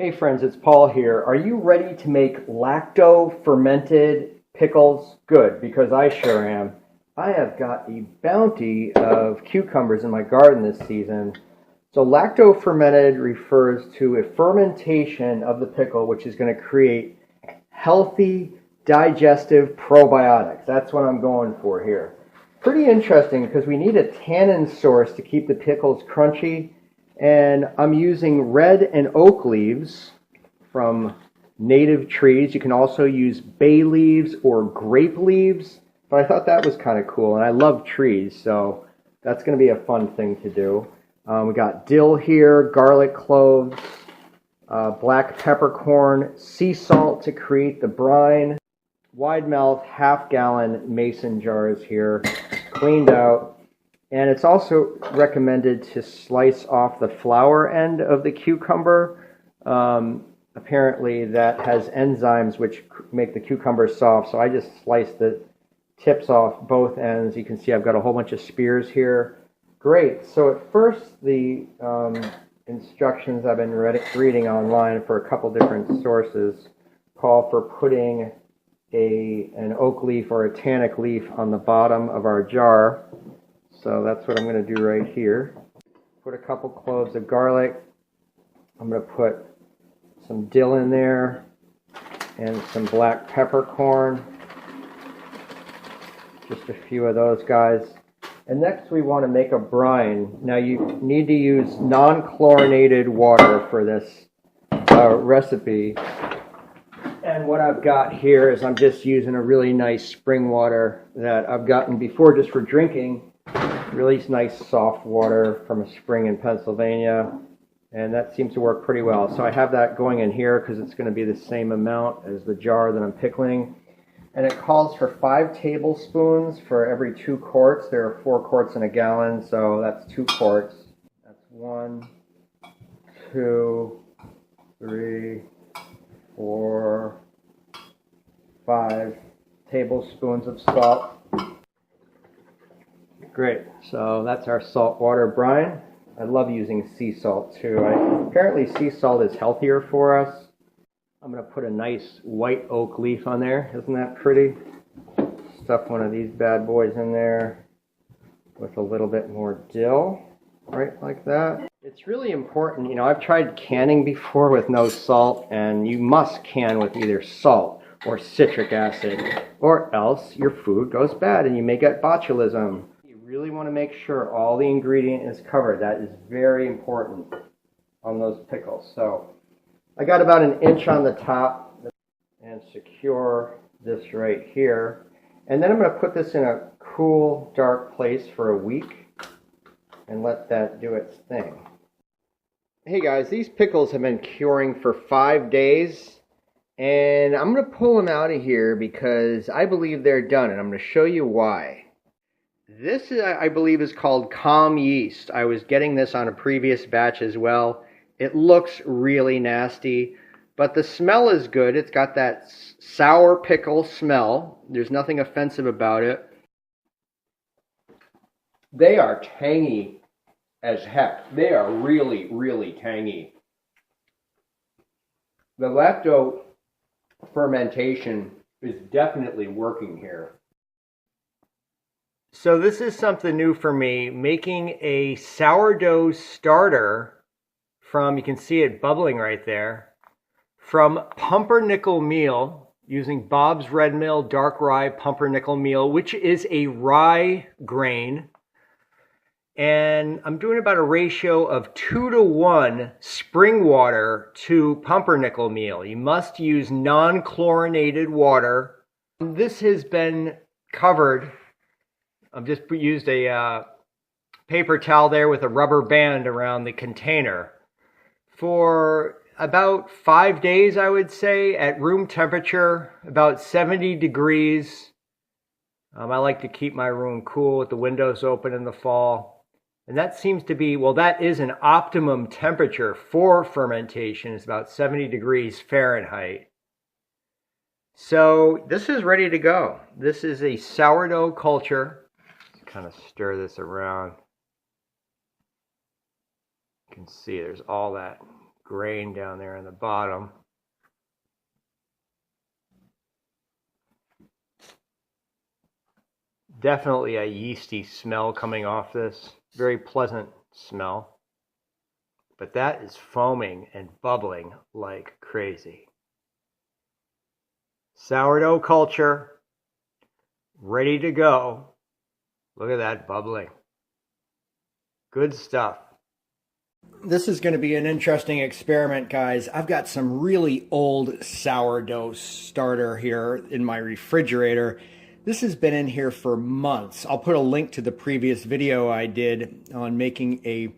Hey friends, it's Paul here. Are you ready to make lacto-fermented pickles? Good, because I sure am. I have got a bounty of cucumbers in my garden this season. So lacto-fermented refers to a fermentation of the pickle which is going to create healthy digestive probiotics. That's what I'm going for here. Pretty interesting because we need a tannin source to keep the pickles crunchy. And I'm using red and oak leaves from native trees. You can also use bay leaves or grape leaves. But I thought that was kind of cool. And I love trees, so that's going to be a fun thing to do. We got dill here, garlic cloves, black peppercorn, sea salt to create the brine, wide mouth half-gallon mason jars here, cleaned out. And it's also recommended to slice off the flower end of the cucumber. Apparently that has enzymes which make the cucumber soft, so I just sliced the tips off both ends. You can see I've got a whole bunch of spears here. Great. So at first the instructions I've been reading online for a couple different sources call for putting an oak leaf or a tannic leaf on the bottom of our jar. So that's what I'm going to do right here. Put a couple cloves of garlic. I'm going to put some dill in there and some black peppercorn. Just a few of those guys. And next we want to make a brine. Now you need to use non-chlorinated water for this recipe. And what I've got here is I'm just using a really nice spring water that I've gotten before just for drinking. Really nice soft water from a spring in Pennsylvania, and that seems to work pretty well. So I have that going in here because it's going to be the same amount as the jar that I'm pickling. And it calls for 5 tablespoons for every 2 quarts. There are 4 quarts in a gallon, so that's 2 quarts. That's 1, 2, 3, 4, 5 tablespoons of salt. Great, so that's our saltwater brine. I love using sea salt too. Apparently sea salt is healthier for us. I'm going to put a nice white oak leaf on there. Isn't that pretty? Stuff one of these bad boys in there with a little bit more dill, right like that. It's really important, you know, I've tried canning before with no salt, and you must can with either salt or citric acid, or else your food goes bad and you may get botulism. Really want to make sure all the ingredient is covered. That is very important on those pickles. So I got about 1 inch on the top and secure this right here. And then I'm going to put this in a cool, dark place for a week and let that do its thing. Hey guys, these pickles have been curing for 5 days. And I'm going to pull them out of here because I believe they're done. And I'm going to show you why. This, I believe, is called calm yeast. I was getting this on a previous batch as well. It looks really nasty, but the smell is good. It's got that sour pickle smell. There's nothing offensive about it. They are tangy as heck. They are really, really tangy. The lacto fermentation is definitely working here. So this is something new for me, making a sourdough starter from, you can see it bubbling right there, from pumpernickel meal, using Bob's Red Mill dark rye pumpernickel meal, which is a rye grain. And I'm doing about a ratio of 2-to-1 spring water to pumpernickel meal. You must use non-chlorinated water. This has been covered. I've just used a paper towel there with a rubber band around the container for about 5 days, I would say, at room temperature, about 70 degrees. I like to keep my room cool with the windows open in the fall. And that seems to be, well, that is an optimum temperature for fermentation. It's about 70 degrees Fahrenheit. So this is ready to go. This is a sourdough culture. Kind of stir this around. You can see there's all that grain down there in the bottom. Definitely a yeasty smell coming off this. Very pleasant smell. But that is foaming and bubbling like crazy. Sourdough culture, ready to go. Look at that bubbling. Good stuff. This is going to be an interesting experiment, guys. I've got some really old sourdough starter here in my refrigerator. This has been in here for months. I'll put a link to the previous video I did on making a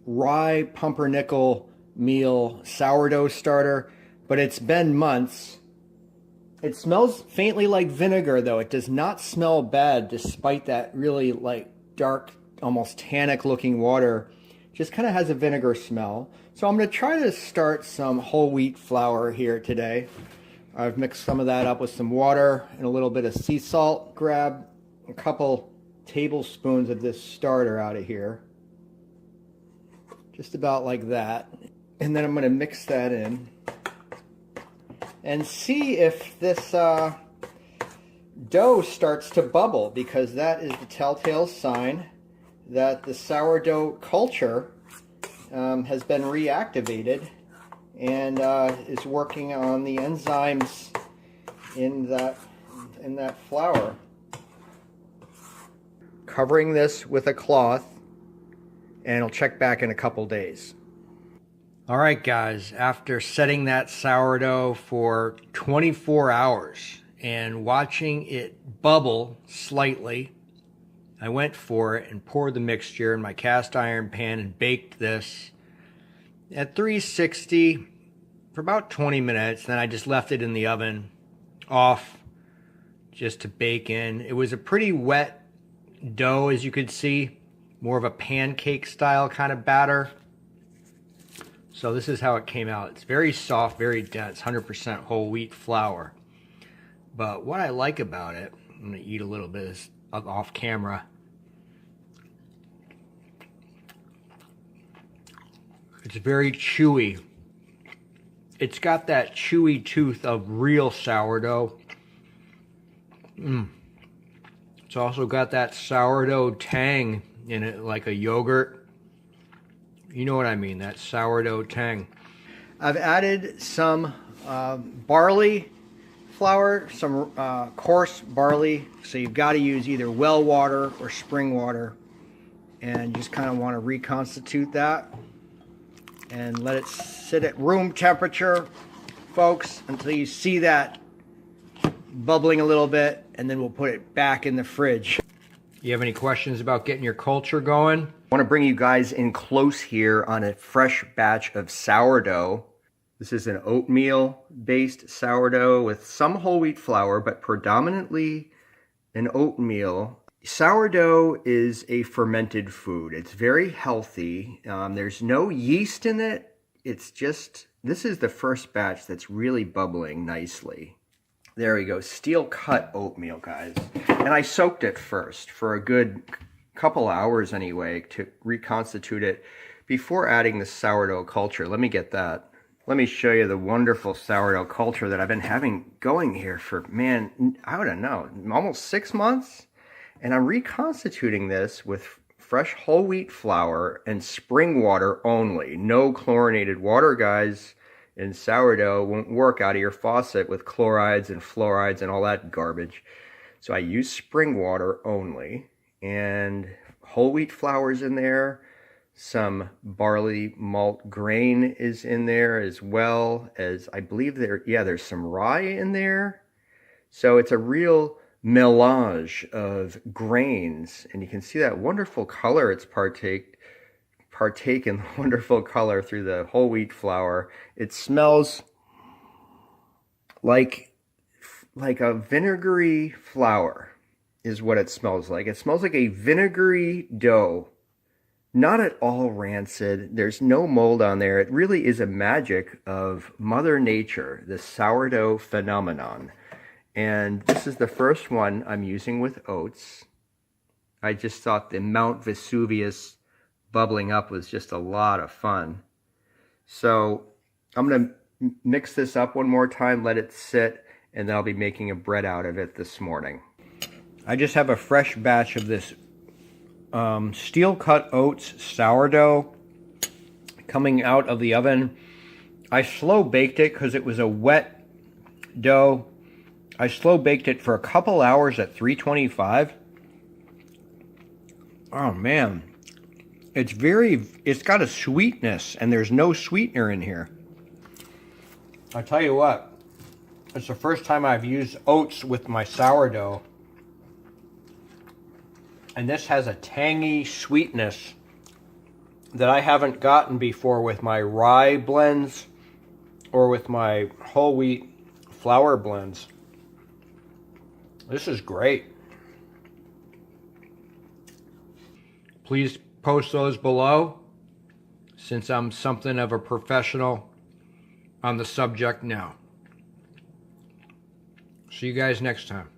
rye pumpernickel meal sourdough starter, but it's been months. It smells faintly like vinegar, though. It does not smell bad despite that really like dark, almost tannic looking water. Just kind of has a vinegar smell. So I'm going to try to start some whole wheat flour here today. I've mixed some of that up with some water and a little bit of sea salt. Grab a couple tablespoons of this starter out of here. Just about like that. And then I'm going to mix that in and see if this dough starts to bubble, because that is the telltale sign that the sourdough culture has been reactivated and is working on the enzymes in that flour. Covering this with a cloth, and I'll check back in a couple days. All right, guys, after setting that sourdough for 24 hours and watching it bubble slightly, I went for it and poured the mixture in my cast iron pan and baked this at 360 for about 20 minutes. Then I just left it in the oven off just to bake in. It was a pretty wet dough, as you could see, more of a pancake style kind of batter. So this is how it came out. It's very soft, very dense, 100% whole wheat flour. But what I like about it, I'm going to eat a little bit off camera. It's very chewy. It's got that chewy tooth of real sourdough. It's also got that sourdough tang in it, like a yogurt. You know what I mean, that sourdough tang. I've added some barley flour, some coarse barley. So you've got to use either well water or spring water. And you just kind of want to reconstitute that and let it sit at room temperature, folks, until you see that bubbling a little bit, and then we'll put it back in the fridge. You have any questions about getting your culture going? I want to bring you guys in close here on a fresh batch of sourdough. This is an oatmeal-based sourdough with some whole wheat flour, but predominantly an oatmeal. Sourdough is a fermented food. It's very healthy. There's no yeast in it. It's just, this is the first batch that's really bubbling nicely. There we go, steel cut oatmeal, guys. And I soaked it first for a good couple hours anyway to reconstitute it before adding the sourdough culture. Let me get that. Let me show you the wonderful sourdough culture that I've been having going here for, man, I don't know, almost 6 months. And I'm reconstituting this with fresh whole wheat flour and spring water only. No chlorinated water, guys. And sourdough won't work out of your faucet with chlorides and fluorides and all that garbage. So I use spring water only. And whole wheat flour is in there. Some barley malt grain is in there, as well as, I believe there's some rye in there. So it's a real melange of grains, and you can see that wonderful color it's partaken the wonderful color through the whole wheat flour. It smells like a vinegary flour is what it smells like. It smells like a vinegary dough. Not at all rancid. There's no mold on there. It really is a magic of Mother Nature, the sourdough phenomenon. And this is the first one I'm using with oats. I just thought the Mount Vesuvius bubbling up was just a lot of fun. So I'm going to mix this up one more time, let it sit, and then I'll be making a bread out of it this morning. I just have a fresh batch of this steel cut oats sourdough coming out of the oven. I slow baked it because it was a wet dough. I slow baked it for a couple hours at 325. Oh man, it's got a sweetness, and there's no sweetener in here. I'll tell you what, it's the first time I've used oats with my sourdough, and this has a tangy sweetness that I haven't gotten before with my rye blends or with my whole wheat flour blends. This is great. Please post those below, since I'm something of a professional on the subject now. See you guys next time.